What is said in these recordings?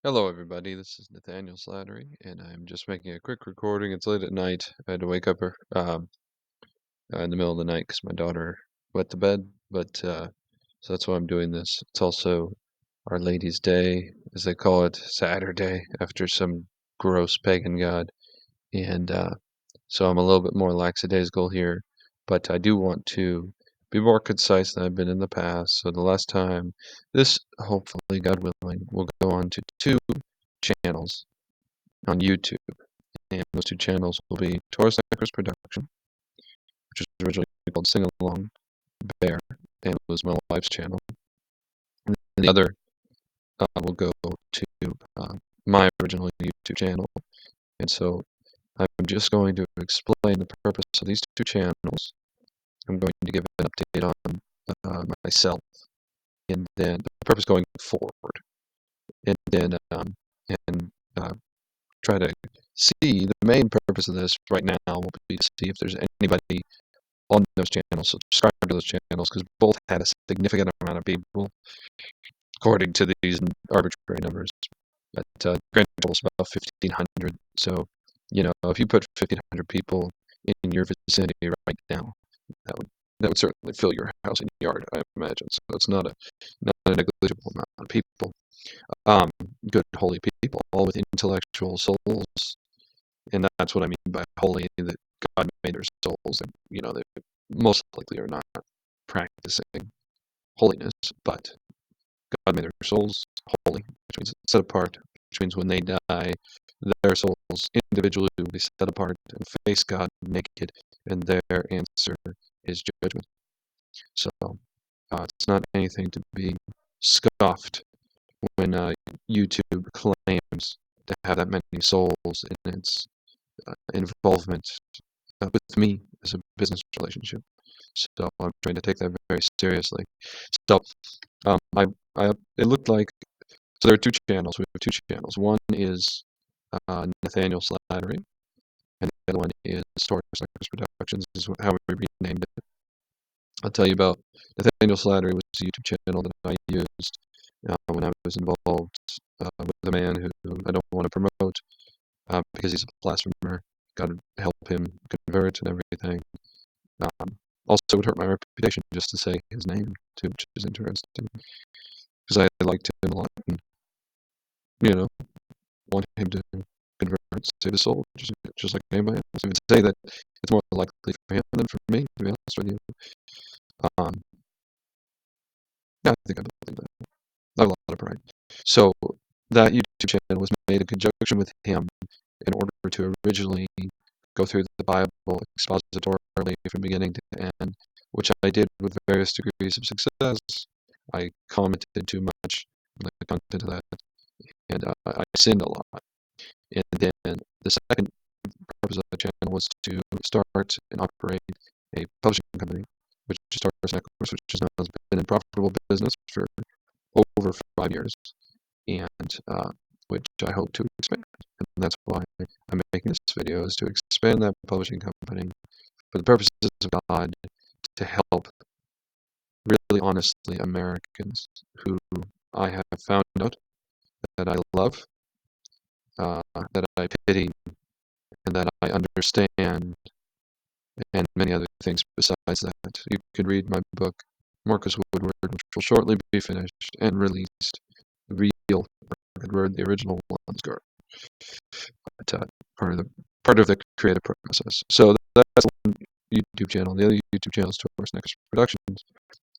Hello, everybody. This is Nathaniel Slattery, and I'm just making a quick recording. It's late at night. I had to wake up her in the middle of the night because my daughter wet the bed. So that's why I'm doing this. It's also Our Lady's Day, as they call it, Saturday, after some gross pagan god. And so I'm a little bit more lackadaisical here, but I do want to be more concise than I've been in the past. So the last time, this hopefully, God willing, will go on to two channels on YouTube, and those two channels will be Taurus Necrus Production, which was originally called Sing Along Bear, and it was my wife's channel. And the other will go to my original YouTube channel. And so I'm just going to explain the purpose of these two channels. I'm going to give an update on myself, and then the purpose going forward, and then and uh, try to see the main purpose of this right now will be to see if there's anybody on those channels, subscribe to those channels, because both had a significant amount of people, according to these arbitrary numbers. But grand total is about 1,500. So, if you put 1,500 people in your vicinity right now, that would certainly fill your house and yard, I imagine. So it's not a negligible amount of people. Um, Good holy people, all with intellectual souls, and that's what I mean by holy. That God made their souls, and they most likely are not practicing holiness, but God made their souls holy, which means set apart, which means when they die, their souls individually will be set apart and face God naked, and their answer is judgment. So it's not anything to be scoffed when YouTube claims to have that many souls in its involvement with me as a business relationship. So I'm trying to take that very seriously. So it looked like, so there are two channels. We have two channels. One is Nathaniel Slattery, and the other one is Taurus Necrus Productions, is how we renamed it. I'll tell you about Nathaniel Slattery, was a YouTube channel that I used when I was involved with a man who I don't want to promote because he's a blasphemer. God help him convert and everything. Also, it would hurt my reputation just to say his name too, which is interesting because I liked him a lot and want him to convert, save his soul, just like anybody else. I would say that it's more likely for him than for me, to be honest with you. Um, yeah, I think I believe that. I have a lot of pride. So that YouTube channel was made in conjunction with him in order to originally go through the Bible expositorily from beginning to end, which I did with various degrees of success. I commented too much on the content of that, and I sinned a lot. And then the second purpose of the channel was to start and operate a publishing company, which is Taurus Necrus, which has been in profitable business for over 5 years, and which I hope to expand. And that's why I'm making this video, is to expand that publishing company for the purposes of God, to help really honestly Americans who I have found out that I love, that I pity, and that I understand, and many other things besides that. You can read my book, Marcus Woodward, which will shortly be finished and released. The real Woodward, the original one's girl. But part of the creative process. So that's one YouTube channel. The other YouTube channel is Taurus Necrus Productions,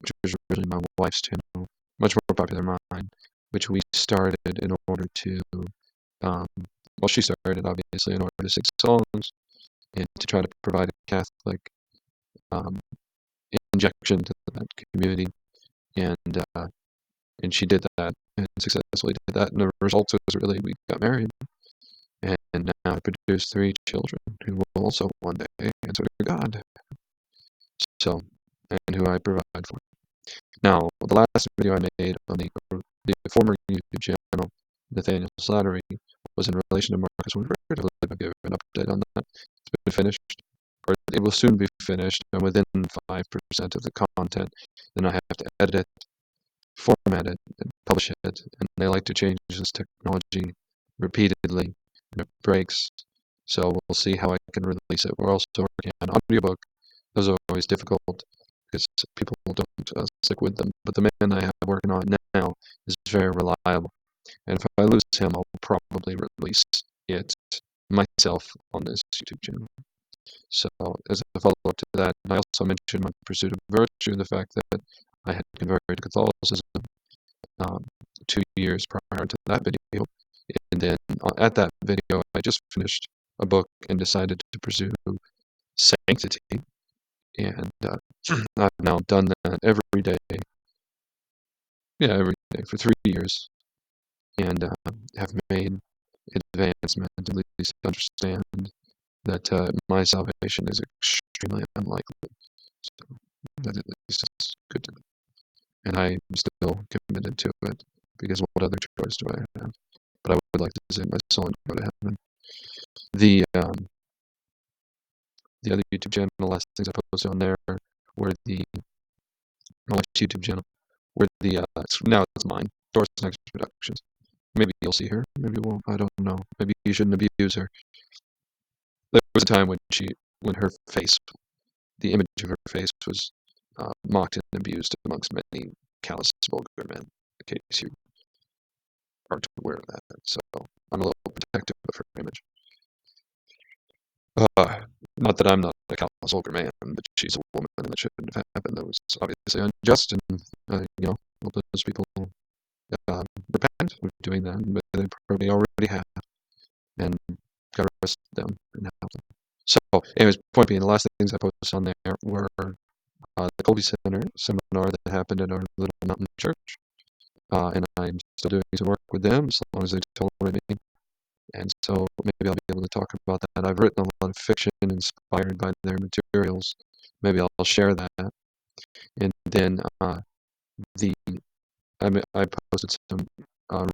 which was originally my wife's channel, much more popular than mine, which we started in order to, she started obviously in order to sing songs and to try to provide a Catholic um, injection to that community, and she did that and successfully did that. And the result is really we got married, and now I produce 3 children who will also one day answer to God. So, and who I provide for. Now, the last video I made on the former YouTube channel, Nathaniel Slattery, was in relation to Marcus Woodward. I believe I'll give an update on that. It's been finished, or it will soon be finished. I'm within 5% of the content. Then I have to edit it, format it and publish it, and they like to change this technology repeatedly, and it breaks. So we'll see how I can release it. We're also working on audiobook. Those are always difficult because people don't stick with them. But the man I have working on it now is very reliable. And if I lose him, I'll probably release it myself on this YouTube channel. So as a follow-up to that, I also mentioned my pursuit of virtue, the fact that I had converted to Catholicism um, 2 years prior to that video. And then at that video, I just finished a book and decided to pursue sanctity. And I've now done that every day. Yeah, every day for 3 years. And have made advancement, at least understand that my salvation is extremely unlikely. So that at least is good to me. And I'm still committed to it because what other choice do I have? But I would like to save my soul and go to heaven. The the other YouTube channel, the last things I posted on there were my wife's YouTube channel, were now it's mine, Taurus Necrus Productions. Maybe you'll see her, maybe you won't. I don't know. Maybe you shouldn't abuse her. There was a time when her face, the image of her face, was mocked and abused amongst many callous, vulgar men. In case you aren't aware of that, so I'm a little protective of her image. Uh, Not that I'm not a callous, vulgar man, but she's a woman, and that shouldn't have happened. That was obviously unjust, and all those people repent of doing that, but they probably already have, and gotta arrest them and help them. So, anyways, point being, the last things I posted on there were the Colby Center seminar that happened at our little mountain church, and I'm still doing some work with them as long as they tolerate me. And so maybe I'll be able to talk about that. I've written a lot of fiction inspired by their materials. Maybe I'll share that. And then the I posted some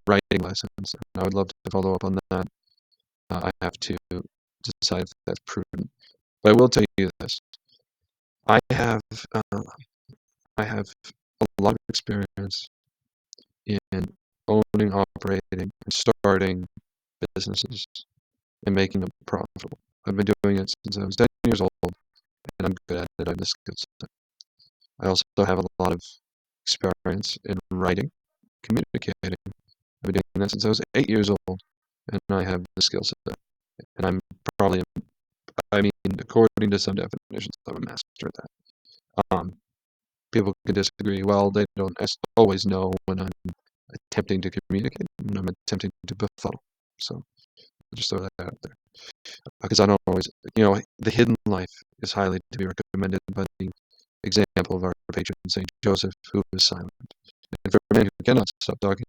writing lessons, and I would love to follow up on that. I have to decide if that's prudent. But I will tell you this: I have uh, I have a lot of experience in owning, operating, and starting businesses and making them profitable. I've been doing it since I was 10 years old, and I'm good at it. I have the skill set. I also have a lot of experience in writing, communicating. I've been doing that since I was 8 years old, and I have the skill set. And I'm probably, I mean, according to some definitions, I'm a master at that. People can disagree. Well, they don't always know when I'm attempting to communicate, when I'm attempting to befuddle. So I'll just throw that out there. Because I don't always, the hidden life is highly to be recommended by the example of our patron Saint Joseph, who was silent. And for a man who cannot stop talking,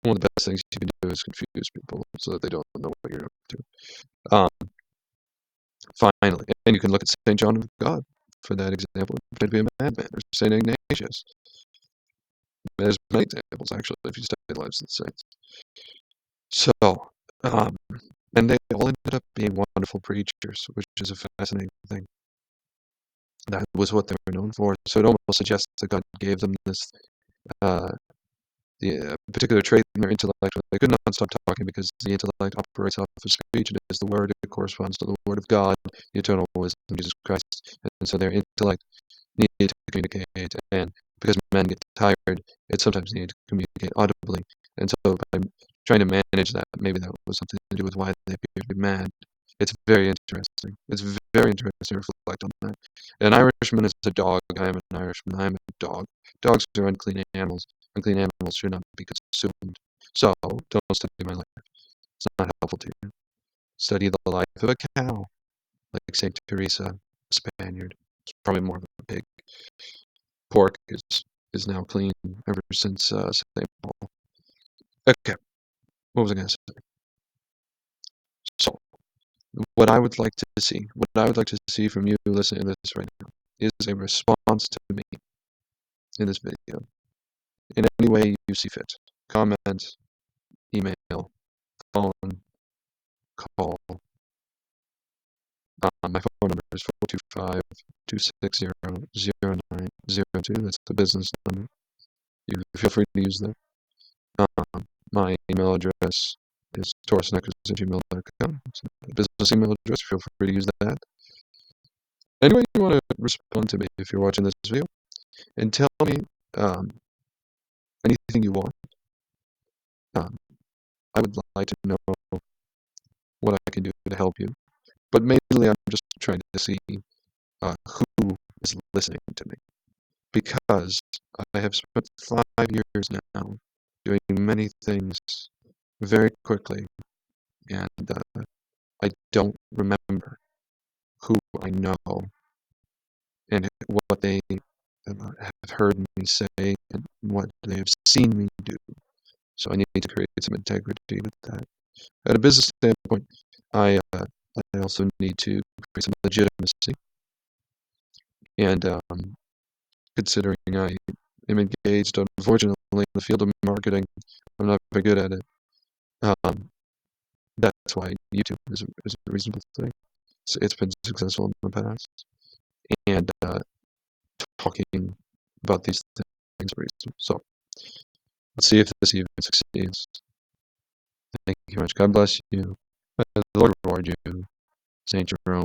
one of the best things you can do is confuse people so that they don't know what you're up to. Um, Finally, and you can look at Saint John of God for that example, to be a madman, or Saint Ignatius. There's many examples, actually, if you study the lives of the saints. So, um, and they all ended up being wonderful preachers, which is a fascinating thing. That was what they were known for. So it almost suggests that God gave them this uh, the particular trait in their intellect. They could not stop talking because the intellect operates off of speech. It is the word. It corresponds to the word of God, the eternal wisdom of Jesus Christ. And so their intellect needed to communicate. And because men get tired, it sometimes needed to communicate audibly. And so by trying to manage that, maybe that was something to do with why they appear to be mad. It's very interesting. It's very interesting to reflect on that. An Irishman is a dog. I am an Irishman. I am a dog. Dogs are unclean animals. Unclean animals should not be consumed. So, don't study my life. It's not helpful to you. Study the life of a cow, like St. Teresa, a Spaniard. It's probably more of a pig. Pork is now clean ever since St. Paul. Okay, what was I going to say? So, what I would like to see from you listening to this right now, is a response to me in this video, in any way you see fit. Comment, email, phone, call. My phone number is 425-260-0902. That's the business number. you feel free to use them. My email address is taurusnecrus@gmail.com. It's a business email address. Feel free to use that. Anyway, you want to respond to me if you're watching this video and tell me um, anything you want. Um, I would like to know what I can do to help you. But mainly, I'm just trying to see who is listening to me. Because I have spent 5 years now doing many things very quickly, and I don't remember who I know and what they have heard me say and what they have seen me do. So I need to create some integrity with that. At a business standpoint, I also need to create some legitimacy. And considering I am engaged, unfortunately, in the field of marketing, I'm not very good at it. Um, that's why YouTube is a reasonable thing. It's been successful in the past. And talking about these things is reasonable. So let's see if this even succeeds. Thank you very much. God bless you. The Lord reward you. Saint Jerome.